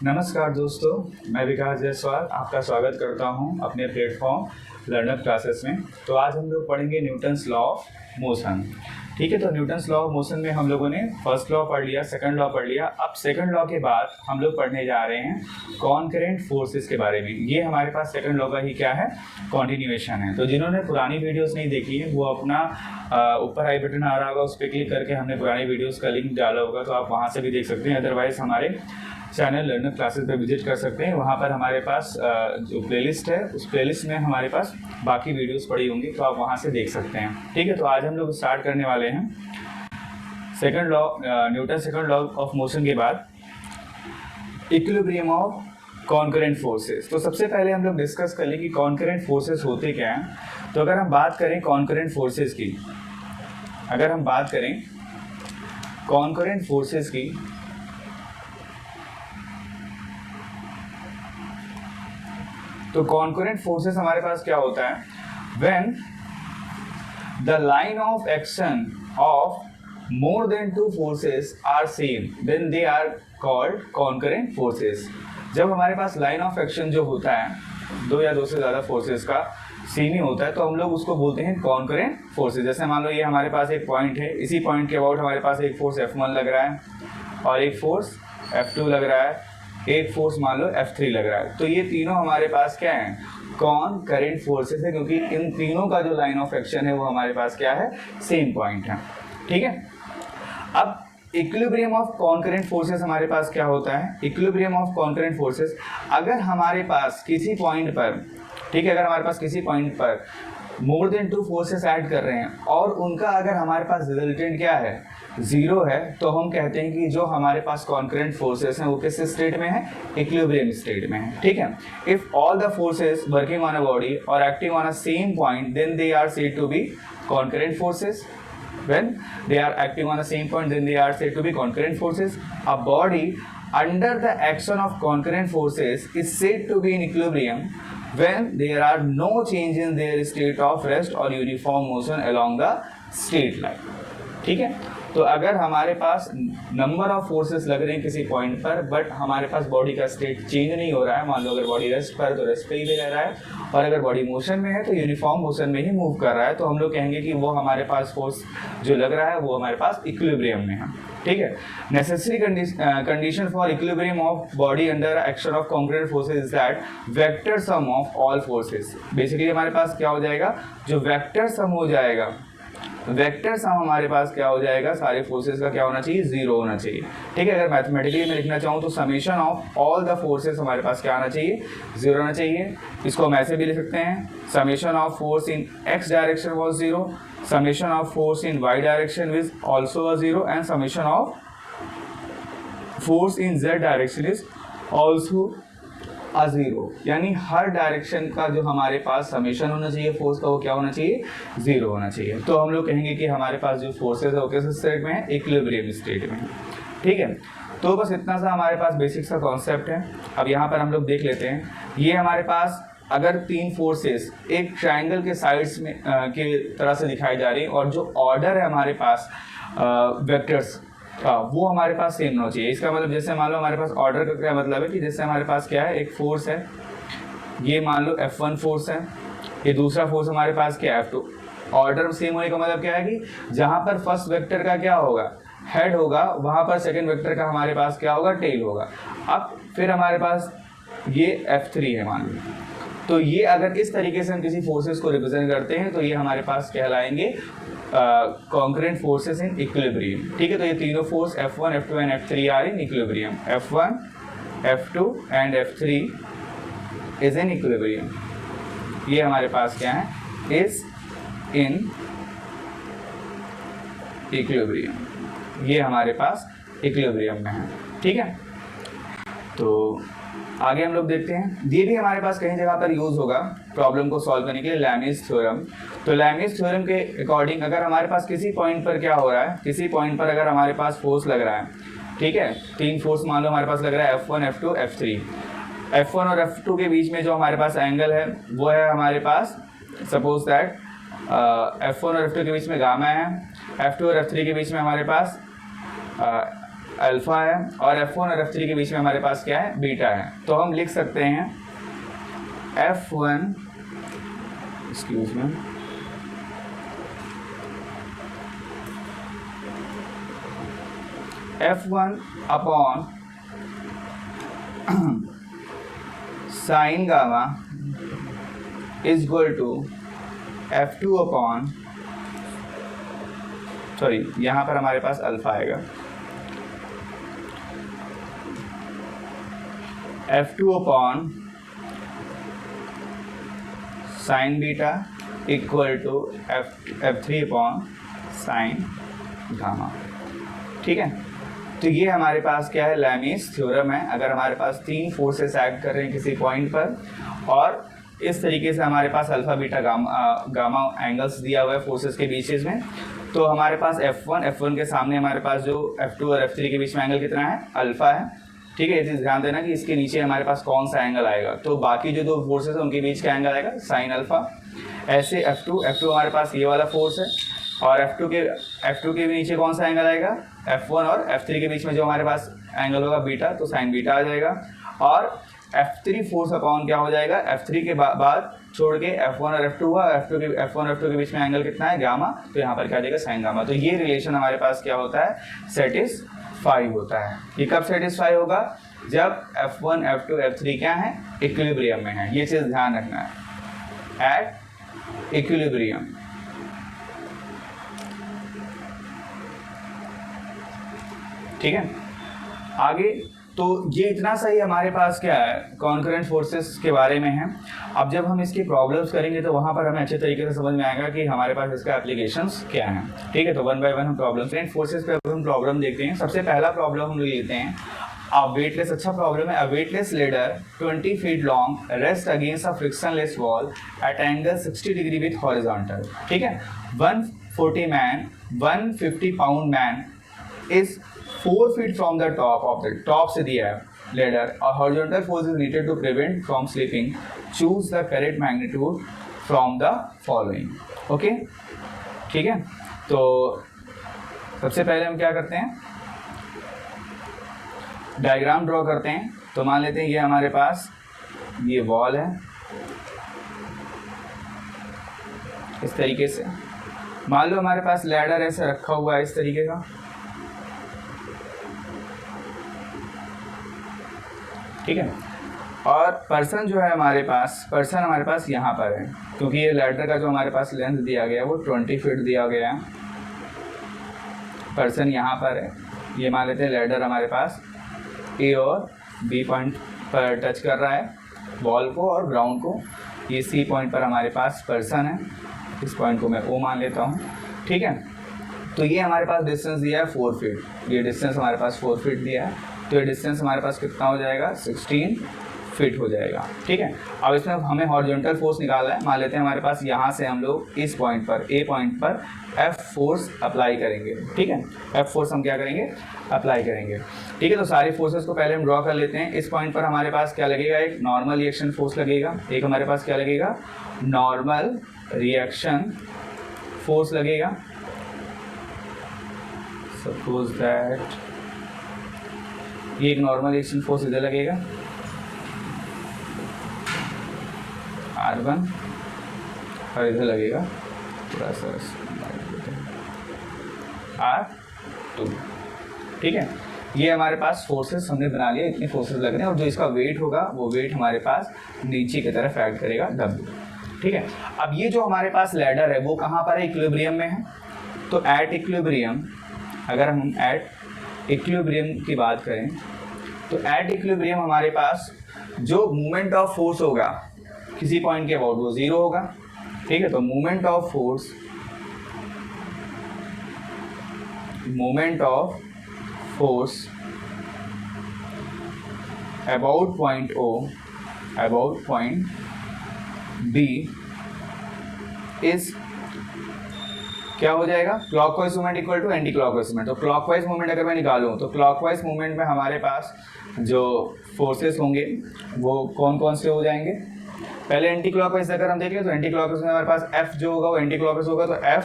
नमस्कार दोस्तों, मैं विकास जायसवाल आपका स्वागत करता हूं अपने प्लेटफॉर्म लर्नर क्लासेस में। तो आज हम लोग पढ़ेंगे न्यूटन्स लॉ ऑफ मोशन। ठीक है, तो न्यूटन्स लॉ ऑफ मोशन में हम लोगों ने फर्स्ट लॉ पढ़ लिया, सेकंड लॉ पढ़ लिया। अब सेकंड लॉ के बाद हम लोग पढ़ने जा रहे हैं कॉन्करेंट फोर्सेस के बारे में। ये हमारे पास सेकंड लॉ का ही क्या है, कंटिन्यूएशन है। तो जिन्होंने पुरानी वीडियोस नहीं देखी है वो अपना ऊपर आई बटन आ रहा होगा, उस पर क्लिक करके हमने पुरानी वीडियोस का लिंक डाला होगा, तो आप वहाँ से भी देख सकते हैं। अदरवाइज हमारे चैनल लर्नर क्लासेस पे विजिट कर सकते हैं। वहाँ पर हमारे पास जो प्लेलिस्ट है, उस प्लेलिस्ट में हमारे पास बाकी वीडियोस पड़ी होंगी, तो आप वहाँ से देख सकते हैं। ठीक है, तो आज हम लोग स्टार्ट करने वाले हैं second law, Newton second law of motion के बाद इक्विलिब्रियम ऑफ कॉन्करेंट फोर्सेस। तो सबसे पहले हम लोग डिस्कस कर लें कि कॉन्करेंट फोर्सेस होते क्या हैं। तो अगर हम बात करें कॉन्करेंट फोर्सेस की, अगर हम बात करें कॉन्करेंट फोर्सेस की, तो कॉन्करेंट फोर्सेस हमारे पास क्या होता है, when the line of action of more than two forces are same then they are called concurrent forces. जब हमारे पास लाइन ऑफ एक्शन जो होता है, दो या दो से ज़्यादा फोर्सेस का सेम ही होता है, तो हम लोग उसको बोलते हैं कॉन्करेंट फोर्सेस। जैसे मान लो ये हमारे पास एक पॉइंट है, इसी पॉइंट के अबाउट हमारे पास एक फोर्स F1 लग रहा है और एक फोर्स F2 लग रहा है, एक फोर्स मान लो F3 लग रहा है। तो ये तीनों हमारे पास क्या है, कॉन्करेंट फोर्सेस है, क्योंकि इन तीनों का जो लाइन ऑफ एक्शन है वो हमारे पास क्या है, सेम पॉइंट है। ठीक है, अब इक्विलिब्रियम ऑफ कॉन्करेंट फोर्सेस हमारे पास क्या होता है, इक्विलिब्रियम ऑफ कॉन्करेंट फोर्सेस, अगर हमारे पास किसी पॉइंट पर, ठीक है, अगर हमारे पास किसी पॉइंट पर मोर देन टू फोर्सेस ऐड कर रहे हैं और उनका अगर हमारे पास रिजल्टेंट क्या है, जीरो है, तो हम कहते हैं कि जो हमारे पास कॉन्करेंट फोर्सेस हैं वो किस स्टेट में है, इक्विलिब्रियम स्टेट में है। ठीक है, if all the forces working on a body और acting on a same point then they are said to be concurrent forces. When they are acting on the same point, then they are said to be concurrent forces. A body under the action of concurrent forces is said to be in equilibrium when there are no change in their state of rest or uniform motion along the straight line. ठीक है, तो अगर हमारे पास number of forces लग रहे हैं किसी point पर, बट हमारे पास बॉडी का स्टेट चेंज नहीं हो रहा है, मान लो अगर बॉडी रेस्ट पर है तो रेस्ट पे ही रह रहा है, और अगर बॉडी मोशन में है तो यूनिफॉर्म मोशन में ही मूव कर रहा है, तो हम लोग कहेंगे कि वो हमारे पास फोर्स जो लग रहा है वो हमारे पास इक्विलिब्रियम में है। ठीक है, necessary condition for equilibrium of body under action of concurrent forces is that vector sum of all forces. Basically हमारे पास क्या हो जाएगा, जो वेक्टर सम हो जाएगा, वेक्टर सम हमारे पास क्या हो जाएगा, सारे फोर्सेस का क्या होना चाहिए, जीरो होना चाहिए। ठीक है, अगर मैथमेटिकली मैं लिखना चाहूँ तो summation of all the forces हमारे पास क्या आना चाहिए, जीरो होना चाहिए। इसको हम ऐसे भी लिख सकते हैं, summation of force in X direction was zero, summation of force in Y direction is also a zero, and summation of force in Z direction is also a zero. यानी हर डायरेक्शन का जो हमारे पास समेशन होना चाहिए force का, वो क्या होना चाहिए, जीरो होना चाहिए। तो हम लोग कहेंगे कि हमारे पास जो फोर्सेस है वो किस स्टेट में है, इक्विलिब्रियम स्टेट में। ठीक है, तो बस इतना सा हमारे पास बेसिक सा कॉन्सेप्ट है। अब यहाँ पर हम लोग देख लेते हैं, ये हमारे पास अगर तीन फोर्सेस एक ट्राइंगल के साइड्स में के तरह से दिखाई जा रही है, और जो ऑर्डर है हमारे पास वेक्टर्स का, वो हमारे पास सेम होना चाहिए। इसका मतलब जैसे मान लो हमारे पास ऑर्डर का क्या मतलब है कि जैसे हमारे पास क्या है, एक फोर्स है, ये मान लो F1 फोर्स है, ये दूसरा फोर्स हमारे पास क्या है, F2। ऑर्डर सेम होने का मतलब क्या है कि जहाँ पर फर्स्ट वेक्टर का क्या होगा, हेड होगा, वहाँ पर सेकेंड वेक्टर का हमारे पास क्या होगा, टेल होगा। अब फिर हमारे पास ये F3 है मान लो, तो ये अगर इस तरीके से हम किसी फोर्सेस को रिप्रेजेंट करते हैं तो ये हमारे पास कहलाएंगे कॉन्करेंट फोर्सेस इन इक्विलिब्रियम। ठीक है, तो ये तीनों force F1, F2 and F3 are in equilibrium. F1, F2 and F3 is in equilibrium. ये हमारे पास क्या है, इज इन इक्विलिब्रियम, ये हमारे पास इक्विलिब्रियम में है। ठीक है, तो आगे हम लोग देखते हैं, ये भी हमारे पास कहीं जगह पर यूज होगा प्रॉब्लम को सॉल्व करने के लिए, लैमिस थ्योरम। तो लैमिस थ्योरम के अकॉर्डिंग अगर हमारे पास किसी पॉइंट पर क्या हो रहा है, किसी पॉइंट पर अगर हमारे पास फोर्स लग रहा है, ठीक है, तीन फोर्स मान लो हमारे पास लग रहा है F1, F2, F3। F1 और F2 के बीच में जो हमारे पास एंगल है वो है हमारे पास, सपोज दैट F1 और F2 के बीच में गामा है, F2 और F3 के बीच में हमारे पास अल्फा है और F1 और F3 के बीच में हमारे पास क्या है, बीटा है। तो हम लिख सकते हैं F1 excuse me F1 upon sine gamma is equal to F2 upon, sorry यहाँ पर हमारे पास अल्फा आएगा, F2 upon sine beta equal to F3 upon sine gamma. ठीक है, तो ये हमारे पास क्या है, लैमीज थ्योरम है। अगर हमारे पास तीन फोर्सेस एक्ट कर रहे हैं किसी पॉइंट पर और इस तरीके से हमारे पास अल्फा बीटा गामा एंगल्स दिया हुआ है फोर्सेस के बीचेस में, तो हमारे पास F1 के सामने हमारे पास जो F2 और F3 के बीच में एंगल कितना है, अल्फा है। ठीक है, ये चीज़ ध्यान देना कि इसके नीचे हमारे पास कौन सा एंगल आएगा, तो बाकी जो दो फोर्सेस हैं उनके बीच का एंगल आएगा साइन अल्फा। ऐसे F2 हमारे पास ये वाला फोर्स है और F2 के भी नीचे कौन सा एंगल आएगा, F1 और F3 के बीच में जो हमारे पास एंगल होगा बीटा, तो साइन बीटा आ जाएगा। और F3 फोर्स अपॉन क्या हो जाएगा, F3 के बाद छोड़ के F1 और F2 हुआ, F1 और F2 के बीच में एंगल कितना है, गामा, तो यहाँ पर क्या आ जाएगा, साइन गामा। तो ये रिलेशन हमारे पास क्या होता है, सेटिस्फाई होता है। ये कब सेटिस्फाई होगा, जब F1 F2 F3 क्या है, इक्विलिब्रियम में है। ये चीज़ ध्यान रखना है, एट इक्विलिब्रियम। ठीक है, आगे तो ये इतना सही हमारे पास क्या है, कॉन्करेंट फोर्सेस के बारे में है। अब जब हम इसकी प्रॉब्लम्स करेंगे तो वहाँ पर हमें अच्छे तरीके से समझ में आएगा कि हमारे पास इसका एप्लीकेशंस क्या हैं। ठीक है, तो वन बाय वन हम प्रॉब्लम करेंट फोर्सेस पे हम प्रॉब्लम देखते हैं। सबसे पहला प्रॉब्लम हम लेते हैं अ वेटलेस, अच्छा प्रॉब्लम है। A weightless ladder 20 feet long rest against a frictionless wall at angle 60 degree with horizontal. ठीक है, 150 pound man is 4 feet from the top से दिया है ladder और horizontal force is needed to prevent from slipping. Choose the correct magnitude from the following. Okay, ठीक है, तो सबसे पहले हम क्या करते हैं, डायग्राम ड्रॉ करते हैं। तो मान लेते हैं ये हमारे पास ये वॉल है, इस तरीके से। मान लो हमारे पास लैडर ऐसे रखा हुआ है इस तरीके का। ठीक है, और पर्सन जो है हमारे पास यहाँ पर है, क्योंकि ये लैडर का जो हमारे पास लेंथ दिया गया है वो 20 फीट दिया गया है। पर्सन यहाँ पर है, ये मान लेते हैं लैडर हमारे पास ए और बी पॉइंट पर टच कर रहा है वॉल को और ग्राउंड को। ये सी पॉइंट पर हमारे पास पर्सन है, इस पॉइंट को मैं ओ मान लेता हूँ। ठीक है, तो ये हमारे पास डिस्टेंस दिया है 4 फीट, ये डिस्टेंस हमारे पास 4 फीट दिया है, तो ये डिस्टेंस हमारे पास कितना हो जाएगा, 16 फीट हो जाएगा। ठीक है, अब इसमें हमें हॉरिजॉन्टल फोर्स निकालना है। मान लेते हैं हमारे पास यहाँ से हम लोग इस पॉइंट पर ए पॉइंट पर F फोर्स अप्लाई करेंगे। ठीक है, F फोर्स हम क्या करेंगे, अप्लाई करेंगे। ठीक है, तो सारी फोर्सेस को पहले हम ड्रॉ कर लेते हैं। इस पॉइंट पर हमारे पास क्या लगेगा, एक नॉर्मल रिएक्शन फोर्स लगेगा, एक हमारे पास क्या लगेगा, नॉर्मल रिएक्शन फोर्स लगेगा। सपोज दैट ये एक नॉर्मल रिएक्शन फोर्स इधर लगेगा R1 और इधर लगेगा थोड़ा सा R2। ठीक है, ये हमारे पास फोर्सेस हमने बना लिया, इतनी फोर्सेस लग रहे हैं और जो इसका वेट होगा वो वेट हमारे पास नीचे की तरफ ऐड करेगा W। ठीक है, अब ये जो हमारे पास लैडर है वो कहाँ पर है, इक्विलिब्रियम में है। तो एट इक्विलिब्रियम, अगर हम एट इक्विलिब्रियम की बात करें तो एट इक्विलिब्रियम हमारे पास जो मूवमेंट ऑफ फोर्स होगा किसी पॉइंट के अबाउट वो 0 होगा। ठीक है, तो movement of force about point O about point B is क्या हो जाएगा, clockwise movement equal to anti clockwise movement. तो क्लॉकवाइज मूवमेंट अगर मैं निकालूं तो क्लॉकवाइज मूवमेंट में हमारे पास जो फोर्सेस होंगे वो कौन कौन से हो जाएंगे। पहले एंटी क्लॉकवाइज अगर हम देख लें तो एंटी क्लॉकवाइज में हमारे पास F जो होगा वो एंटी क्लॉकवाइज होगा, तो F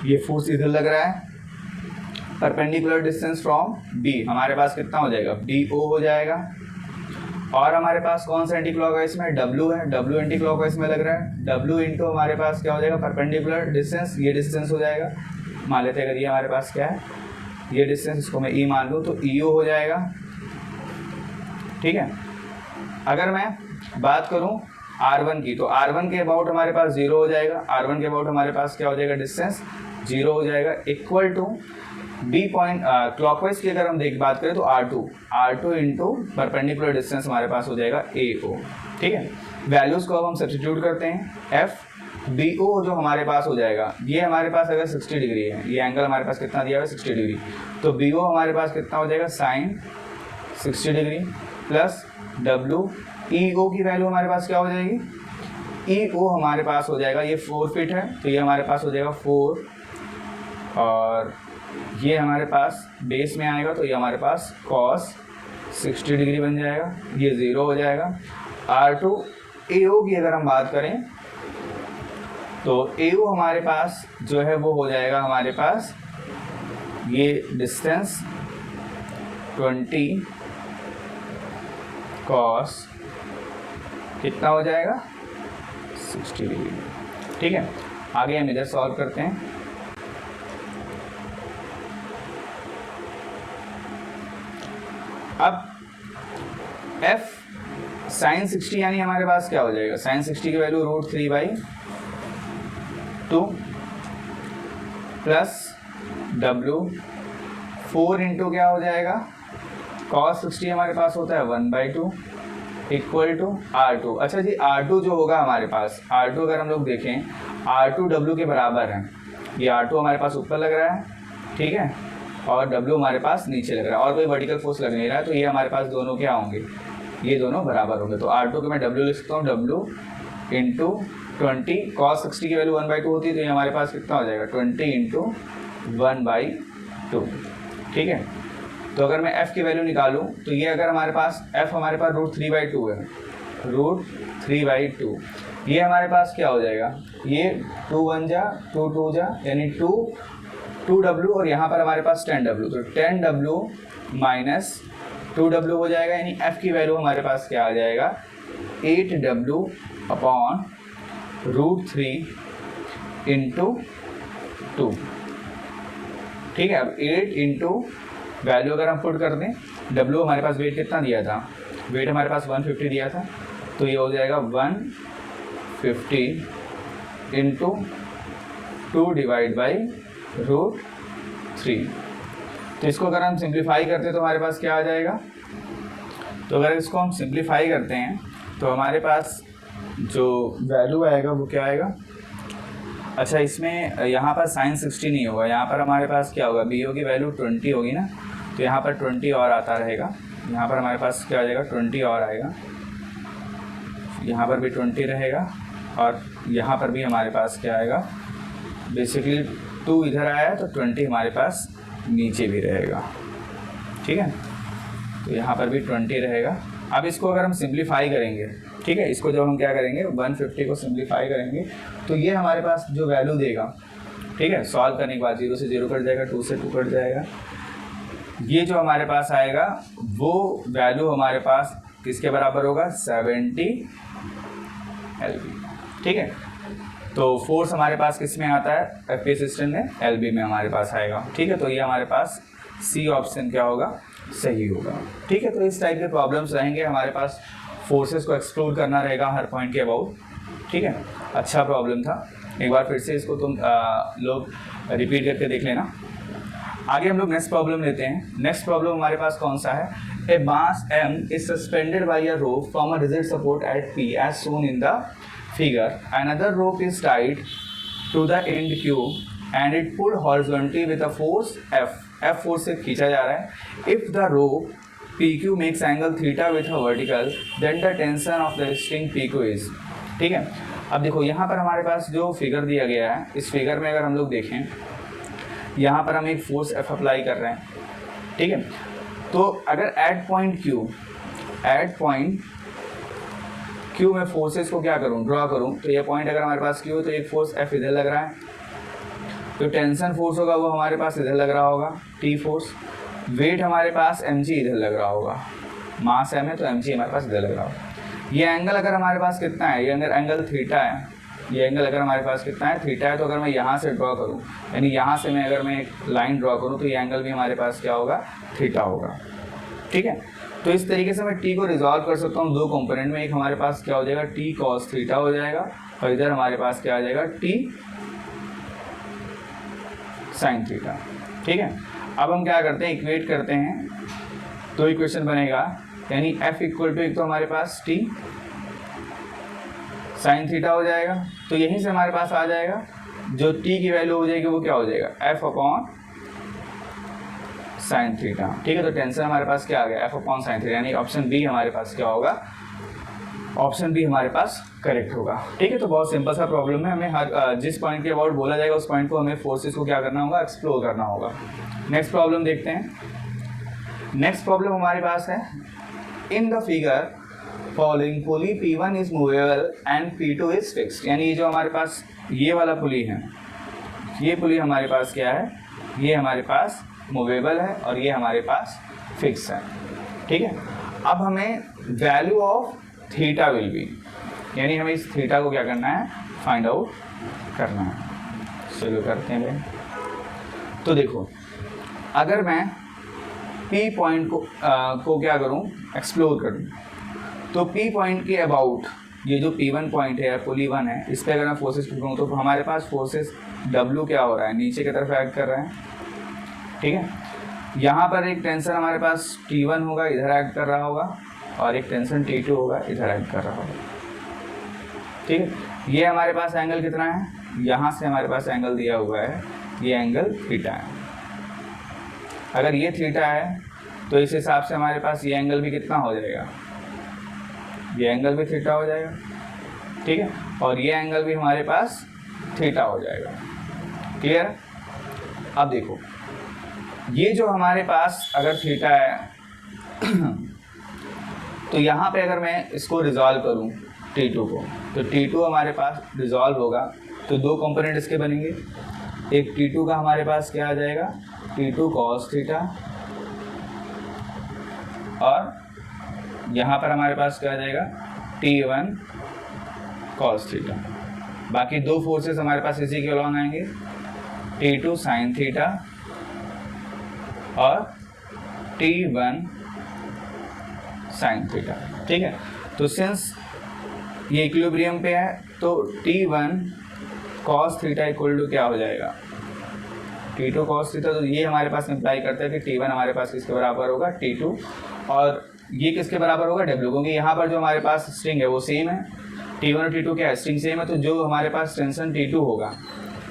ये फोर्स इधर लग रहा है परपेंडिकुलर डिस्टेंस फ्रॉम बी हमारे पास कितना हो जाएगा, डी ओ हो जाएगा। और हमारे पास कौन सा एंटी क्लॉकवाइज में, डब्ल्यू है, डब्ल्यू एंटी क्लॉकवाइज में लग रहा है, डब्ल्यू इंटू हमारे पास क्या हो जाएगा, परपेंडिकुलर डिस्टेंस, ये डिस्टेंस हो जाएगा। मान लेते हैं अगर ये हमारे पास क्या है, ये डिस्टेंस, इसको मैं ई मान लूँ तो ई ओ हो जाएगा। ठीक है, अगर मैं बात करूँ R1 की, तो R1 के अबाउट हमारे पास 0 हो जाएगा, R1 के अबाउट हमारे पास क्या हो जाएगा, डिस्टेंस 0 हो जाएगा, equal to B point clockwise की अगर हम बात करें तो R2 इंटू परपेंडिकुलर डिस्टेंस हमारे पास हो जाएगा AO। ठीक है, वैल्यूज को अब हम सब्स्टिट्यूट करते हैं। FBO जो हमारे पास हो जाएगा, ये हमारे पास अगर 60 डिग्री है, ये एंगल हमारे पास कितना दिया हुआ है 60 डिग्री, तो BO हमारे पास कितना हो जाएगा, साइन 60 डिग्री प्लस WEO की वैल्यू हमारे पास क्या हो जाएगी, EO हमारे पास हो जाएगा, ये 4 फीट है तो ये हमारे पास हो जाएगा 4, और ये हमारे पास बेस में आएगा तो ये हमारे पास cos 60 डिग्री बन जाएगा, ये 0 हो जाएगा। R2 AO की अगर हम बात करें तो AO हमारे पास जो है वो हो जाएगा हमारे पास ये डिस्टेंस 20 cos कितना हो जाएगा, 60 डिग्री। ठीक है, आगे हम इधर सॉल्व करते हैं। अब f साइन 60 यानी हमारे पास क्या हो जाएगा, साइन 60 की वैल्यू √3/2 प्लस W 4 इंटू क्या हो जाएगा, cos 60 हमारे पास होता है 1/2 इक्वल टू R2। अच्छा जी, R2 जो होगा हमारे पास, R2 अगर हम लोग देखें R2 W के बराबर है, ये R2 हमारे पास ऊपर लग रहा है, ठीक है, और W हमारे पास नीचे लग रहा है और कोई वर्टिकल फोर्स लग नहीं रहा है, तो ये हमारे पास दोनों क्या होंगे, ये दोनों बराबर होंगे। तो R2 को मैं W लिख सकता हूँ, W इंटू 20, cos 60 की वैल्यू 1/2 होती है तो ये हमारे पास कितना हो जाएगा, 20 इंटू 1/2। ठीक है, तो अगर मैं f की वैल्यू निकालूँ तो ये अगर हमारे पास f हमारे पास √3/2 है, √3/2, ये हमारे पास क्या हो जाएगा, ये 2 1 जा 2 2 जा यानी 2W और यहाँ पर हमारे पास 10W, तो 10W माइनस 2W हो जाएगा, यानी f की वैल्यू हमारे पास क्या आ जाएगा, 8W अपॉन √3 इंटू 2। ठीक है, अब 8 इंटू वैल्यू अगर हम पुट कर दें, W हमारे पास वेट कितना दिया था, वेट हमारे पास 150 दिया था, तो ये हो जाएगा 150 इंटू 2 डिवाइड बाई √3। तो इसको अगर हम सिंप्लीफाई करते हैं तो हमारे पास क्या आ जाएगा, तो अगर इसको हम सिंप्लीफाई करते हैं तो हमारे पास जो वैल्यू आएगा वो क्या आएगा, अच्छा इसमें यहाँ पर साइन 60 नहीं होगा, यहाँ पर हमारे पास क्या होगा, BO की वैल्यू 20 होगी ना, तो यहाँ पर 20 और आता रहेगा, यहाँ पर हमारे पास क्या आ जाएगा, 20 और आएगा, यहाँ पर भी 20 रहेगा और यहाँ पर भी हमारे पास क्या आएगा, बेसिकली 2 इधर आया है तो 20 हमारे पास नीचे भी रहेगा। ठीक है, तो यहाँ पर भी 20 रहेगा। अब इसको अगर हम सिंप्लीफाई करेंगे, ठीक है, इसको जब हम क्या करेंगे 150 को सिंप्लीफाई करेंगे तो ये हमारे पास जो वैल्यू देगा, ठीक है, सॉल्व करने के बाद 0 से 0 कट जाएगा, 2 से 2 कट जाएगा, ये जो हमारे पास आएगा वो वैल्यू हमारे पास किसके बराबर होगा, 70 LB। ठीक है, तो फोर्स हमारे पास किस में आता है, FPS सिस्टम में LB में हमारे पास आएगा। ठीक है, तो ये हमारे पास C ऑप्शन क्या होगा, सही होगा। ठीक है, तो इस टाइप के प्रॉब्लम्स रहेंगे हमारे पास, फोर्सेस को एक्सप्लोर करना रहेगा हर पॉइंट के अबाउट। ठीक है, अच्छा प्रॉब्लम था, एक बार फिर से इसको तुम लोग रिपीट करके देख लेना। आगे हम लोग नेक्स्ट प्रॉब्लम लेते हैं। नेक्स्ट प्रॉब्लम हमारे पास कौन सा है, A mass M is suspended by a rope from a rigid support at P as shown in the figure. Another rope is tied to the end Q and it pulled horizontally with a force F. F force से खींचा जा रहा है. If the rope PQ makes angle theta with a vertical, then the tension of the string PQ is. ठीक है, अब देखो यहाँ पर हमारे पास जो फिगर दिया गया है, इस फिगर में अगर हम लोग देखें, यहाँ पर हम एक फोर्स F अप्लाई कर रहे हैं। ठीक है, तो अगर एट पॉइंट Q में फोर्सेस को क्या करूं, ड्रॉ करूं, तो ये पॉइंट अगर हमारे पास Q है तो एक फोर्स F इधर लग रहा है तो टेंशन फोर्स होगा वो हमारे पास इधर लग रहा होगा T फोर्स, वेट हमारे पास mg इधर लग रहा होगा, मास m है तो mg हमारे पास इधर लग रहा होगा। ये एंगल अगर हमारे पास कितना है, ये अगर एंगल थीटा है, ये एंगल अगर हमारे पास कितना है, थीटा है, तो अगर मैं यहाँ से ड्रॉ करूँ, यानी यहाँ से मैं अगर मैं एक लाइन ड्रॉ करूँ तो ये एंगल भी हमारे पास क्या होगा, थीटा होगा। ठीक है, तो इस तरीके से मैं t को रिजॉल्व कर सकता हूँ दो कंपोनेंट में। एक हमारे पास क्या हो जाएगा, t cos थीटा हो जाएगा, और इधर हमारे पास क्या आ जाएगा, t sin थीटा। ठीक है, अब हम क्या करते हैं, इक्वेट करते हैं, तो इक्वेशन बनेगा, यानी f इक्वल टू एक तो हमारे पास t sin थीटा हो जाएगा, तो यहीं से हमारे पास आ जाएगा जो t की वैल्यू हो जाएगी वो क्या हो जाएगा, f अपॉन साइन थीटा। ठीक है, तो टेंशन हमारे पास क्या आ गया, f अपॉन साइन थीटा, यानी ऑप्शन बी हमारे पास क्या होगा, ऑप्शन बी हमारे पास करेक्ट होगा। ठीक है, तो बहुत सिंपल सा प्रॉब्लम है, हमें हर जिस पॉइंट के अबाउट बोला जाएगा उस पॉइंट को हमें फोर्सेस को क्या करना होगा, एक्सप्लोर करना होगा। नेक्स्ट प्रॉब्लम देखते हैं। नेक्स्ट प्रॉब्लम हमारे पास है, in the figure following pulley P1 is movable and P2 is fixed, यानी ये जो हमारे पास ये वाला पुली है, ये पुली हमारे पास क्या है, ये हमारे पास मूवेबल है और ये हमारे पास फिक्स है। ठीक है, अब हमें value of theta will be, यानी हमें इस थीटा को क्या करना है, फाइंड आउट करना है। शुरू करते हैं भाई। तो देखो, अगर मैं P पॉइंट को क्या करूं, एक्सप्लोर करूं, तो P पॉइंट के अबाउट ये जो P1 पॉइंट है, पुली 1 है, इस पर अगर मैं फोर्सेस करूँ तो हमारे पास फोर्सेस W क्या हो रहा है, नीचे की तरफ एक्ट कर रहा है। ठीक है, यहाँ पर एक टेंशन हमारे पास T1 होगा, इधर एक्ट कर रहा होगा, और एक टेंशन T2 होगा, इधर एक्ट कर रहा होगा। ठीक है, ये हमारे पास एंगल कितना है, यहाँ से हमारे पास एंगल दिया हुआ है, ये एंगल थीटा है। अगर ये थीटा है तो इस हिसाब से हमारे पास ये एंगल भी कितना हो जाएगा, ये एंगल भी थीटा हो जाएगा। ठीक है, और ये एंगल भी हमारे पास थीटा हो जाएगा। क्लियर? अब देखो, ये जो हमारे पास अगर थीटा है तो यहाँ पे अगर मैं इसको रिजॉल्व करूँ T2 को, तो T2 हमारे पास रिजॉल्व होगा, तो दो कंपोनेंट इसके बनेंगे। एक T2 का हमारे पास क्या आ जाएगा, T2 cos थीटा, और यहाँ पर हमारे पास क्या आ जाएगा, T1 cos थीटा। बाकी दो फोर्सेस हमारे पास इसी के अलॉन्ग आएंगे, T2 sin थीटा और T1 sin थीटा। ठीक है, तो सिंस ये इक्विलिब्रियम पे है तो T1 cos theta equal to क्या हो जाएगा, T2 cos थीटा। तो ये हमारे पास इंप्लाई करता है कि T1 हमारे पास किसके बराबर होगा, T2, और ये किसके बराबर होगा, W, क्योंकि यहाँ पर जो हमारे पास स्ट्रिंग है वो सेम है, T1 और T2 क्या है, स्ट्रिंग सेम है, तो जो हमारे पास टेंशन T2 होगा,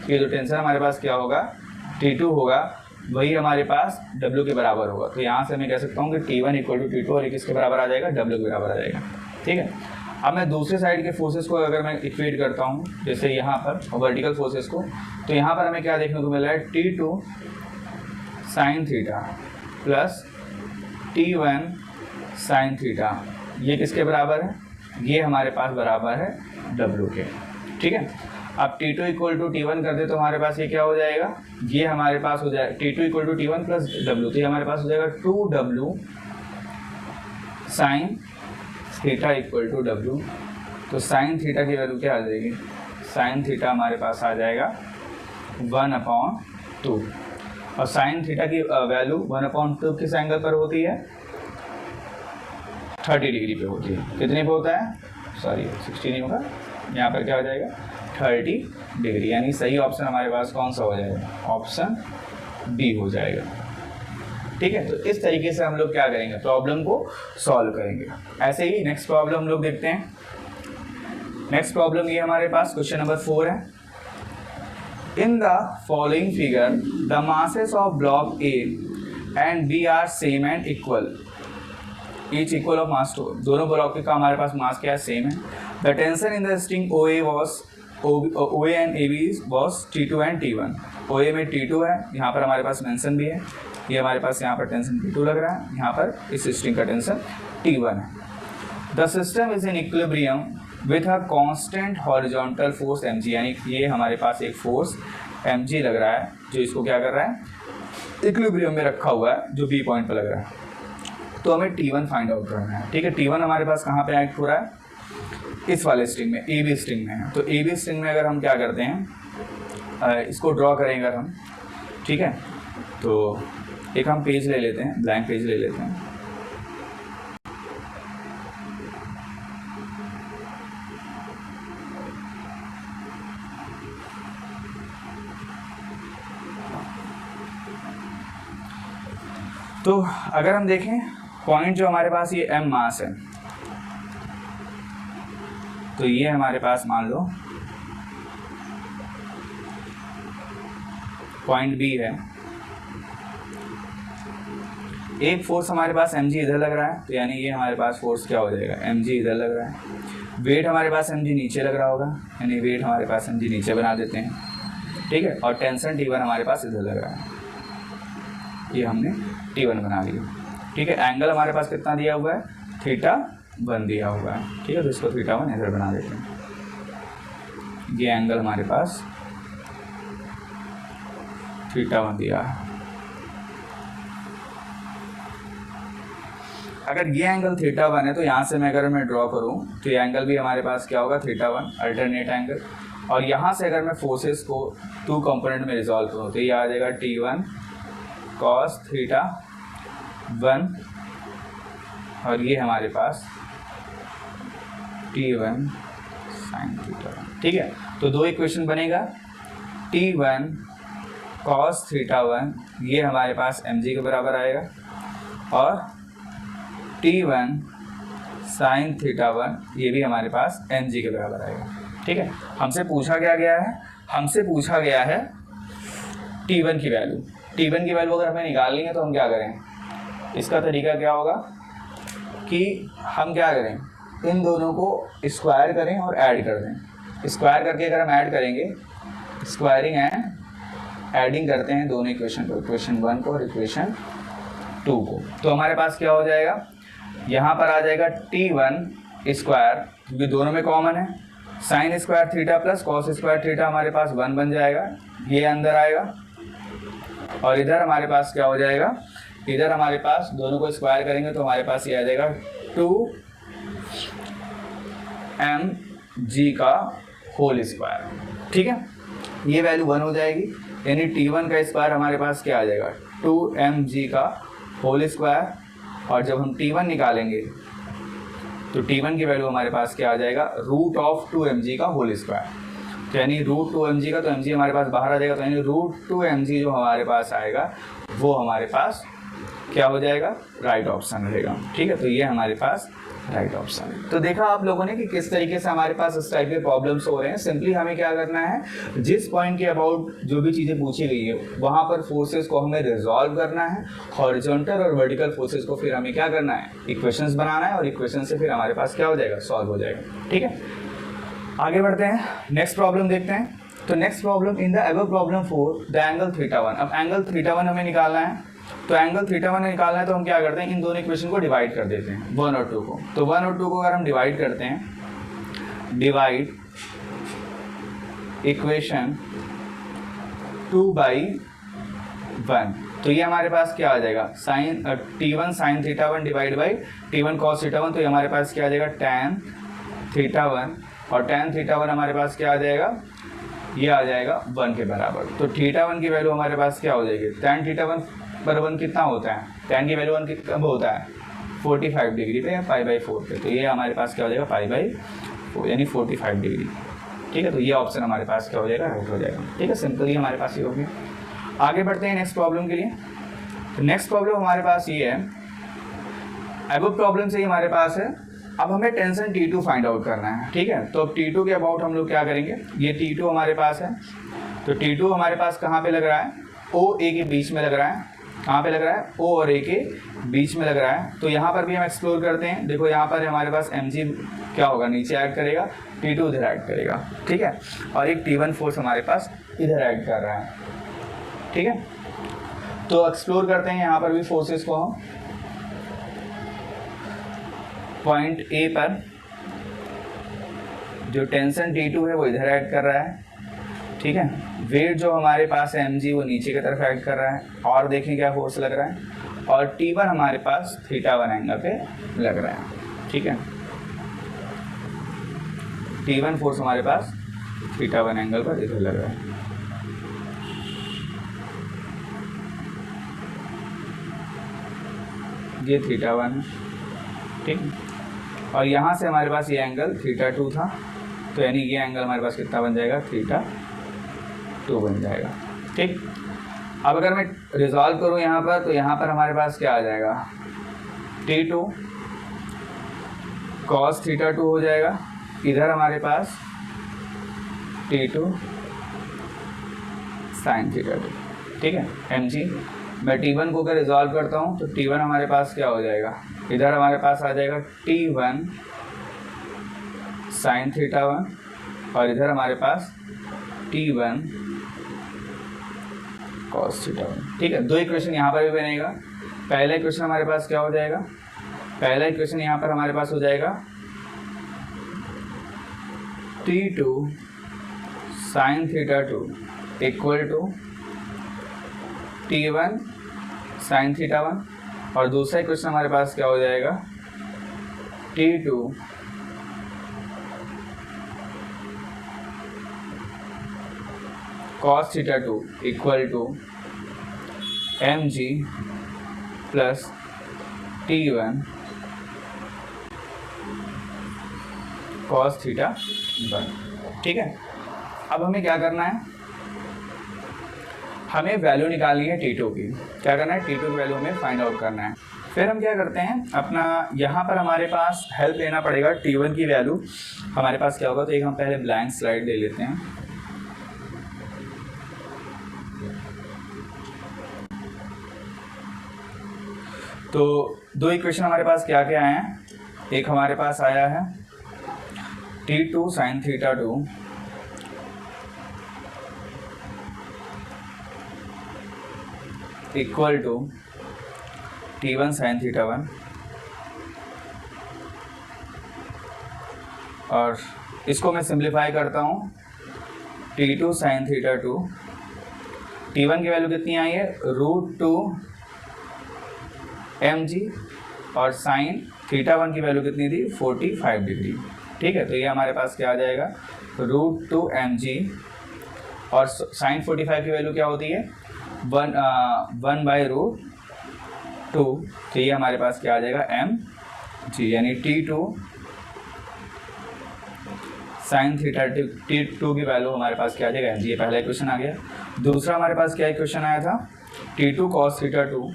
ये जो टेंशन हमारे पास क्या होगा, T2 होगा, वही हमारे पास W के बराबर होगा। तो यहाँ से मैं कह सकता हूँ कि T1 इक्वल टू T2 और ये किसके बराबर आ जाएगा, W के बराबर आ जाएगा। ठीक है, अब मैं दूसरे साइड के फोर्सेस को अगर मैं इक्वेट करता हूँ, जैसे यहाँ पर वर्टिकल फोर्सेस को, तो यहाँ पर हमें क्या देखने को मिल रहा है, T2 sin theta plus T1 sin theta, ये किसके बराबर है, ये हमारे पास बराबर है W के। ठीक है, अब T2 इक्वल टू T1 कर दे तो हमारे पास ये क्या हो जाएगा, ये हमारे पास हो जाएगा T2 equal to T1 plus W, तो ये हमारे पास हो जाएगा 2W sin theta equal to W। तो sin थीटा की वैल्यू क्या आ जाएगी, sin थीटा हमारे पास आ जाएगा 1/2, और sin थीटा की वैल्यू 1/2 किस एंगल पर होती है, 30 डिग्री पे होती है। कितने पे होता है, सॉरी 60 नहीं होगा, यहाँ पर क्या हो जाएगा 30 डिग्री, यानी सही ऑप्शन हमारे पास कौन सा हो जाएगा, ऑप्शन बी हो जाएगा। ठीक है, तो इस तरीके से हम लोग क्या करेंगे, प्रॉब्लम को सॉल्व करेंगे। ऐसे ही नेक्स्ट प्रॉब्लम हम लोग देखते हैं। नेक्स्ट प्रॉब्लम ये हमारे पास क्वेश्चन नंबर 4 है। In the following figure the masses of block A and B are same and equal, each equal of mass two, दोनों ब्लॉक का हमारे पास मास क्या है, सेम है। The tension in the string OA was OA and AB was T2 and T1। OA में T2 है, यहाँ पर हमारे पास मेंशन भी है, ये हमारे पास यहाँ पर टेंशन T2 लग रहा है, यहाँ पर इस स्ट्रिंग का टेंशन T1 है। The system is in equilibrium with a constant horizontal force mg, यानी ये हमारे पास एक फोर्स mg लग रहा है, जो इसको क्या कर रहा है, इक्विलिब्रियम में रखा हुआ है, जो बी पॉइंट पर लग रहा है। तो हमें T1 फाइंड आउट करना है। ठीक है, T1 हमारे पास कहाँ पे एक्ट हो रहा है, इस वाले स्ट्रिंग में, ए बी स्ट्रिंग में है। तो ए बी स्ट्रिंग में अगर हम क्या करते हैं, इसको ड्रॉ करेंगे अगर हम, ठीक है, तो एक हम पेज ले लेते हैं, ब्लैंक पेज ले लेते हैं। तो अगर हम देखें पॉइंट जो हमारे पास ये m मास है, तो ये हमारे पास मान लो पॉइंट B है। एक फोर्स हमारे पास mg इधर लग रहा है, तो यानी ये हमारे पास फोर्स क्या हो जाएगा, mg इधर लग रहा है। वेट हमारे पास mg नीचे लग रहा होगा, यानी वेट हमारे पास mg नीचे बना देते हैं, ठीक है। और टेंशन T1 हमारे पास इधर लग रहा है, ये हमने T1 बना लिया, ठीक है। एंगल हमारे पास कितना दिया हुआ है, θ1 दिया हुआ है, ठीक है। तो इसको θ1 इधर बना देते हैं। ये एंगल हमारे पास θ1 दिया है। अगर ये एंगल θ1 है, तो यहाँ से मैं अगर मैं ड्रॉ करूँ तो ये एंगल भी हमारे पास क्या होगा, θ1 अल्टरनेट एंगल। और यहाँ से अगर मैं फोर्सेस को 2 कंपोनेंट में रिजॉल्व करूँ तो ये आ जाएगा T1 cos θ1, और ये हमारे पास T1 sin θ1, ठीक है। तो 2 इक्वेशन बनेगा, T1 cos θ1 ये हमारे पास mg के बराबर आएगा, और T1 sin θ1 ये भी हमारे पास mg के बराबर आएगा, ठीक है। हमसे पूछा क्या गया है, हमसे पूछा गया है T1 की वैल्यू। T1 की वैल्यू अगर हमें निकालनी है तो हम क्या करें, इसका तरीका क्या होगा कि हम क्या करें, इन दोनों को स्क्वायर करें और ऐड कर दें। स्क्वायर करके अगर हम ऐड करेंगे, स्क्वायरिंग एंड एडिंग करते हैं दोनों इक्वेशन को, इक्वेशन 1 को और इक्वेशन 2 को, तो हमारे पास क्या हो जाएगा, यहाँ पर आ जाएगा T1 स्क्वायर, क्योंकि दोनों में कॉमन है, sine square theta plus cos square theta हमारे पास 1 बन जाएगा, ये अंदर आएगा। और इधर हमारे पास क्या हो जाएगा, इधर हमारे पास दोनों को स्क्वायर करेंगे तो हमारे पास ये आ जाएगा 2mg का होल स्क्वायर, ठीक है। ये वैल्यू 1 हो जाएगी, यानी T1 का स्क्वायर हमारे पास क्या आ जाएगा, 2mg का होल स्क्वायर। और जब हम T1 निकालेंगे तो T1 की वैल्यू हमारे पास क्या आ जाएगा, रूट ऑफ 2mg का होल स्क्वायर, तो यानी रूट 2mg का, तो mg हमारे पास बाहर आ जाएगा, तो यानी रूट 2mg जो हमारे पास आएगा वो हमारे पास क्या हो जाएगा, राइट ऑप्शन रहेगा, ठीक है। तो ये हमारे पास राइट ऑप्शन है। तो देखा आप लोगों ने कि किस तरीके से हमारे पास इस टाइप के प्रॉब्लम्स हो रहे हैं। सिंपली हमें क्या करना है, जिस पॉइंट के अबाउट जो भी चीज़ें पूछी गई है वहाँ पर फोर्सेस को हमें रिजॉल्व करना है, हॉरिजॉन्टल और वर्टिकल फोर्सेस को फिर हमें क्या करना है, इक्वेशंस बनाना है, और इक्वेशन से फिर हमारे पास क्या हो जाएगा, सॉल्व हो जाएगा, ठीक है। आगे बढ़ते हैं, नेक्स्ट प्रॉब्लम देखते हैं। तो next problem, in the above problem 4 the angle θ1। अब एंगल θ1 हमें निकालना है, तो एंगल θ1 निकालना है तो हम क्या करते हैं, इन दोनों इक्वेशन को डिवाइड कर देते हैं, 1 और 2 को। तो 1 और 2 को अगर हम डिवाइड करते हैं, डिवाइड इक्वेशन 2/1, तो ये हमारे पास क्या आ जाएगा, sine T1 sin θ1 divide by T1 cos θ1, तो ये हमारे पास क्या आ जाएगा, tan θ1, और tan θ1 हमारे पास क्या आ जाएगा, ये आ जाएगा 1 के बराबर। तो θ1 की वैल्यू हमारे पास क्या हो जाएगी, tan θ1 पर 1 कितना होता है, tan की वैल्यू 1 कब होता है, 45 डिग्री पे या π/4 पे, तो ये हमारे पास क्या हो जाएगा, π/4 यानी 45 डिग्री, ठीक है। तो ये ऑप्शन हमारे पास क्या हो जाएगा, राइट हो जाएगा, ठीक है। सिंपली हमारे पास ये हो गया। आगे बढ़ते हैं नेक्स्ट प्रॉब्लम के लिए। तो नेक्स्ट प्रॉब्लम हमारे पास ये है, अबव प्रॉब्लम से ही हमारे पास है। अब हमें टेंशन T2 फाइंड आउट करना है, ठीक है। तो अब T2 के अबाउट हम लोग क्या करेंगे, ये T2 हमारे पास है, तो T2 हमारे पास कहाँ पे लग रहा है, O A के बीच में लग रहा है। कहाँ पे लग रहा है, O और A के बीच में लग रहा है। तो यहाँ पर भी हम एक्सप्लोर करते हैं। देखो यहाँ पर हमारे पास mg क्या होगा, नीचे ऐड करेगा, T2 इधर ऐड करेगा, ठीक है। और एक T1 फोर्स हमारे पास इधर ऐड कर रहा है, ठीक है। तो एक्सप्लोर करते हैं यहाँ पर भी फोर्सेस को हम। पॉइंट ए पर जो टेंशन T2 है वो इधर ऐड कर रहा है, ठीक है। वेट जो हमारे पास है mg वो नीचे की तरफ एक्ट कर रहा है, और देखें क्या फोर्स लग रहा है, और T1 हमारे पास θ1 एंगल पे लग रहा है। ठीक है, T1 फोर्स हमारे पास θ1 एंगल पर इधर लग रहा है। ये θ1 है, ठीक है, और यहाँ से हमारे पास ये एंगल θ2 था, तो यानी ये एंगल हमारे पास कितना बन जाएगा, θ2 बन जाएगा। ठीक, अब अगर मैं रिजॉल्व करूँ यहाँ पर, तो यहाँ पर हमारे पास क्या आ जाएगा, T2 cos θ2 हो जाएगा, इधर हमारे पास T2 sin θ2। ठीक है, mg मैं T1 को अगर रिजॉल्व करता हूँ तो T1 हमारे पास क्या हो जाएगा, इधर हमारे पास आ जाएगा T1 sin θ1, और इधर हमारे पास T1 cos θ1। ठीक है, दो इक्वेशन यहाँ पर भी बनेगा। पहला इक्वेशन हमारे पास क्या हो जाएगा, पहला इक्वेशन यहाँ पर हमारे पास हो जाएगा T2 sin θ2 equal to T1 sin θ1, और दूसरा इक्वेशन हमारे पास क्या हो जाएगा, T2 cos θ2 equal to mg plus T1 cos θ1। ठीक है, अब हमें क्या करना है, हमें वैल्यू निकालनी है T2 की। क्या करना है, T2 की वैल्यू हमें फाइंड आउट करना है। फिर हम क्या करते हैं, अपना यहाँ पर हमारे पास हेल्प लेना पड़ेगा T1 की वैल्यू हमारे पास क्या होगा, तो एक हम पहले ब्लैंक स्लाइड ले लेते हैं। तो दो इक्वेशन हमारे पास क्या क्या आए हैं, एक हमारे पास आया है T2 sin θ2 equal to T1 sin θ1, और इसको मैं सिंप्लीफाई करता हूँ, T2 sin θ2, T1 की वैल्यू कितनी आई है, √2 mg, और साइन θ1 की वैल्यू कितनी थी, 45 डिग्री। ठीक है, तो ये हमारे पास क्या आ जाएगा, √2 mg, और साइन 45 की वैल्यू क्या होती है, 1/√2, तो ये हमारे पास क्या आ जाएगा, mg, यानी T2 साइन T2 की वैल्यू हमारे पास क्या आ जाएगा, mg। ये पहला इक्वेशन आ गया। दूसरा हमारे पास क्या इक्वेशन आया था, T2 cos θ2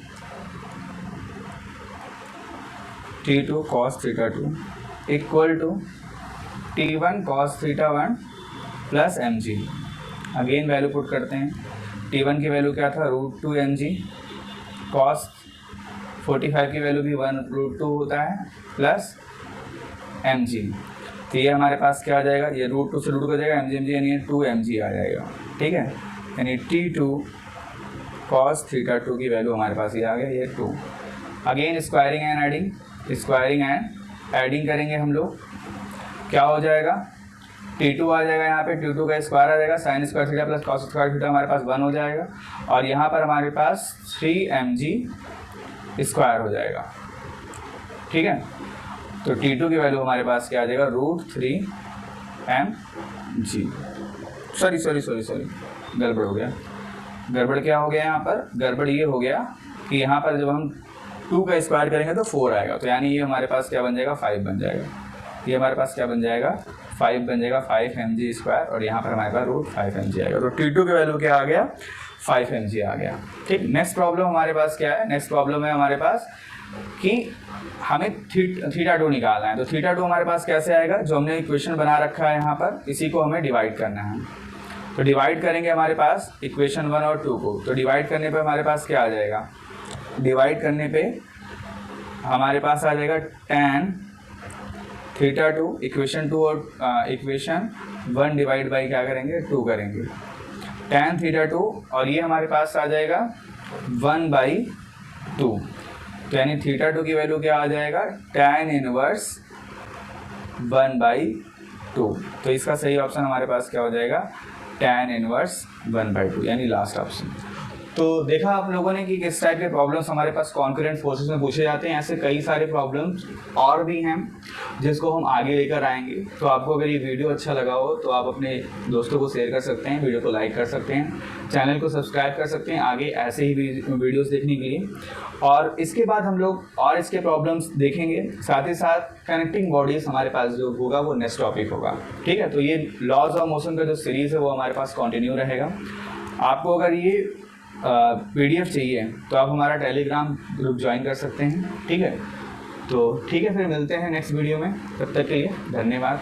equal to T1 cos θ1 plus mg। Again value put करते हैं, T1 की वैल्यू क्या था, √2 mg, cos 45 की वैल्यू भी 1√2 होता है, प्लस mg। तो ये हमारे पास क्या आ जाएगा, ये √2 से √2 का जाएगा, mg यानी 2 mg आ जाएगा। ठीक है, यानी T2 cos θ2 की वैल्यू हमारे पास ये आ गया, ये 2। Again squaring and adding, squaring and adding करेंगे हम लोग, क्या हो जाएगा, T2 आ जाएगा, यहाँ पे T2 का स्क्वायर आ जाएगा, sine square theta plus cos square theta हमारे पास 1 हो जाएगा, और यहाँ पर हमारे पास 3 mg स्क्वायर हो जाएगा। ठीक है, तो T2 की वैल्यू हमारे पास क्या आ जाएगा, √3 mg। सॉरी गड़बड़ हो गया। गड़बड़ क्या हो गया यहाँ पर, गड़बड़ ये हो गया कि यहाँ पर जब हम 2 का स्क्वायर करेंगे तो 4 आएगा, तो यानी ये हमारे पास क्या बन जाएगा, 5 बन जाएगा। ये हमारे पास क्या बन जाएगा, 5 बन जाएगा, 5 mg स्क्वायर, और यहाँ पर हमारे पास √5 mg आएगा। तो T2 की वैल्यू क्या आ गया, 5 mg आ गया। ठीक, नेक्स्ट प्रॉब्लम हमारे पास क्या है, नेक्स्ट प्रॉब्लम है हमारे पास कि हमें θ2 निकालना है। तो θ2 हमारे पास कैसे आएगा, जो हमने इक्वेशन बना रखा है यहाँ पर, इसी को हमें डिवाइड करना है। तो डिवाइड करेंगे हमारे पास इक्वेशन 1 और 2 को, तो डिवाइड करने पे हमारे पास क्या आ जाएगा, डिवाइड करने पे हमारे पास आ जाएगा tan θ2, इक्वेशन 2 और इक्वेशन 1 डिवाइड बाई क्या करेंगे, 2 करेंगे, tan θ2, और ये हमारे पास आ जाएगा 1/2। तो यानी θ2 की वैल्यू क्या आ जाएगा, tan इनवर्स 1/2। तो इसका सही ऑप्शन हमारे पास क्या हो जाएगा, tan इनवर्स 1/2 यानी लास्ट ऑप्शन। तो देखा आप लोगों ने कि किस टाइप के प्रॉब्लम्स हमारे पास कॉन्करेंट फोर्सेस में पूछे जाते हैं। ऐसे कई सारे प्रॉब्लम्स और भी हैं जिसको हम आगे लेकर आएंगे। तो आपको अगर ये वीडियो अच्छा लगा हो तो आप अपने दोस्तों को शेयर कर सकते हैं, वीडियो को लाइक कर सकते हैं, चैनल को सब्सक्राइब कर सकते हैं आगे ऐसे ही वीडियोस देखने के लिए। और इसके बाद हम लोग और इसके प्रॉब्लम्स देखेंगे, साथ ही साथ कनेक्टिंग बॉडीज हमारे पास जो होगा वो नेक्स्ट टॉपिक होगा। ठीक है, तो ये लॉज ऑफ मोशन का जो सीरीज़ है वो हमारे पास कंटिन्यू रहेगा। आपको अगर ये PDF चाहिए तो आप हमारा टेलीग्राम ग्रुप ज्वाइन कर सकते हैं। ठीक है, तो ठीक है, फिर मिलते हैं नेक्स्ट वीडियो में। तब तक के लिए धन्यवाद।